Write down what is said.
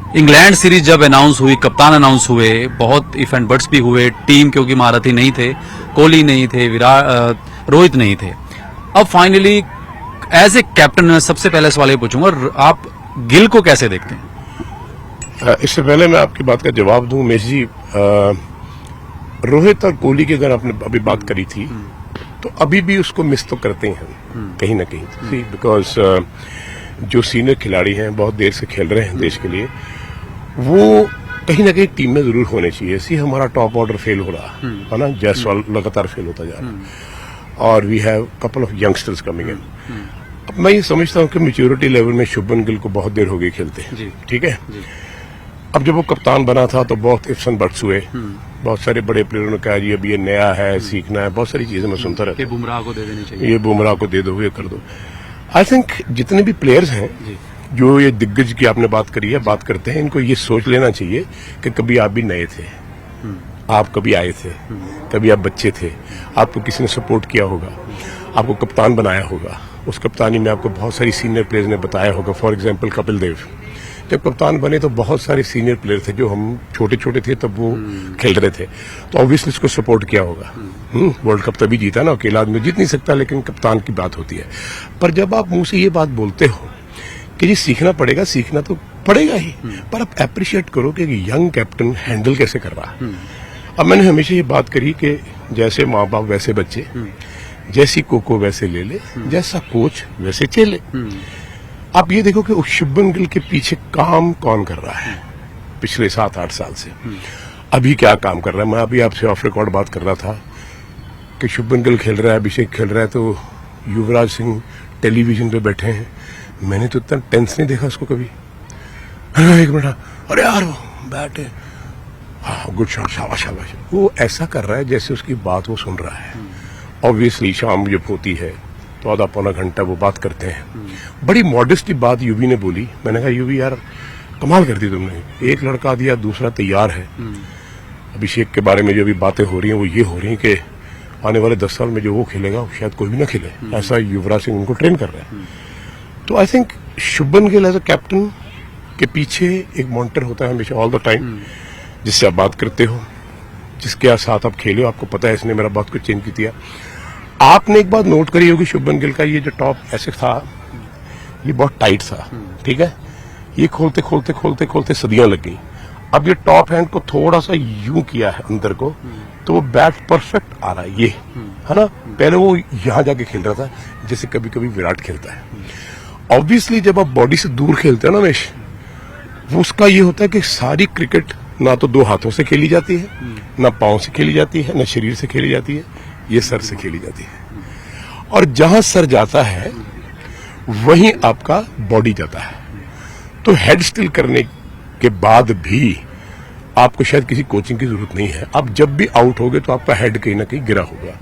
England series जब announce हुई, कप्तान अनाउंस हुए, बहुत इफ एंड बट्स भी हुए, टीम क्योंकि महारथी नहीं थे, कोहली नहीं थे, रोहित नहीं थे। अब फाइनली एज ए कैप्टन मैं सबसे पहले सवाल ये पूछूंगा, आप गिल को कैसे देखते हैं? इससे पहले मैं आपकी बात का जवाब दूं उमेश जी, रोहित और कोहली की अगर आपने अभी बात करी थी तो अभी भी उसको मिस तो करते हैं हम कहीं ना कहीं, बिकॉज जो सीनियर खिलाड़ी हैं बहुत देर से खेल रहे हैं देश के लिए, वो कहीं ना कहीं टीम में जरूर होने चाहिए। सी हमारा टॉप ऑर्डर फेल हो रहा है ना, जायसवाल लगातार फेल होता जा रहा है और we have couple of youngsters coming in. अब मैं ये समझता हूँ कि मैच्योरिटी लेवल में शुभमन गिल को बहुत देर हो गई खेलते हैं, ठीक है। अब जब वो कप्तान बना था तो बहुत इफ्स एंड बट्स हुए, बहुत सारे बड़े प्लेयरों ने कहा जी अब ये नया है, सीखना है, बहुत सारी चीजें मैं सुनता रहता हूँ। बुमराह को दे देनी चाहिए, ये बुमराह को दे दो, ये कर दो। आई थिंक जितने भी प्लेयर्स हैं जो ये दिग्गज की आपने बात करी है, बात करते हैं, इनको ये सोच लेना चाहिए कि कभी आप भी नए थे, आप कभी आए थे, कभी आप बच्चे थे, आपको किसी ने सपोर्ट किया होगा, आपको कप्तान बनाया होगा, उस कप्तानी में आपको बहुत सारी सीनियर प्लेयर्स ने बताया होगा। फॉर एग्जाम्पल कपिल देव जब कप्तान बने तो बहुत सारे सीनियर प्लेयर थे जो हम छोटे छोटे थे तब वो खेल रहे थे, तो ऑब्वियसली इसको सपोर्ट किया होगा। वर्ल्ड कप तभी जीता ना, अकेला आदमी जीत नहीं सकता, लेकिन कप्तान की बात होती है। पर जब आप मुंह से ये बात बोलते हो कि जी सीखना पड़ेगा, सीखना तो पड़ेगा ही, पर आप अप्रिशिएट करो कि यंग कैप्टन हैंडल कैसे कर रहा है। अब मैंने हमेशा ये बात करी कि जैसे माँ बाप वैसे बच्चे, जैसी कोको वैसे ले ले, जैसा कोच वैसे चले। आप ये देखो कि उस शुभमन गिल के पीछे काम कौन कर रहा है पिछले 7-8 साल से, अभी क्या काम कर रहा है। मैं अभी आपसे ऑफ रिकॉर्ड बात कर रहा था कि शुभमन गिल खेल रहा है, अभिषेक खेल रहा है, तो युवराज सिंह टेलीविजन पे बैठे हैं। मैंने तो इतना टेंस नहीं देखा उसको कभी। एक मिनट, अरे यार वो बैट है, हाँ गुड शॉट, शाबाश शाबाश। वो ऐसा कर रहा है जैसे उसकी बात वो सुन रहा है। ऑब्वियसली शाम जब होती है तो आधा पौना घंटा वो बात करते हैं। बड़ी मॉडेस्टली बात यूवी ने बोली, मैंने कहा यूवी यार कमाल कर दी तुमने, एक लड़का दिया दूसरा तैयार है। अभिषेक के बारे में जो अभी बातें हो रही हैं वो ये हो रही हैं कि आने वाले 10 साल में जो वो खेलेगा वो शायद कोई भी ना खेले, ऐसा युवराज सिंह उनको ट्रेन कर रहा है। तो I think Shubman Gill as a captain के पीछे एक मॉनिटर होता है हमेशा ऑल द टाइम, जिससे आप बात करते हो, जिसके साथ आप खेले हो, आपको पता है इसने मेरा बहुत कुछ चेंज किया। आपने एक बात नोट करी होगी शुभमन गिल का, ये जो टॉप ऐसे था ये बहुत टाइट था, ठीक है। ये खोलते खोलते खोलते खोलते सदियां लग गई। अब ये टॉप हैंड को थोड़ा सा यूं किया है अंदर को, तो वो बैट परफेक्ट आ रहा है, ये है ना। पहले वो यहां जाके खेल रहा था जैसे कभी कभी विराट खेलता है। ऑब्वियसली जब आप बॉडी से दूर खेलते हो ना रमेश, वो उसका ये होता है कि सारी क्रिकेट ना तो 2 हाथों से खेली जाती है, ना पांव से खेली जाती है, ना शरीर से खेली जाती है, ये सर से खेली जाती है। और जहां सर जाता है वहीं आपका बॉडी जाता है। तो हेड स्टिल करने के बाद भी आपको शायद किसी कोचिंग की जरूरत नहीं है। आप जब भी आउट होगे तो आपका हेड कहीं ना कहीं गिरा होगा।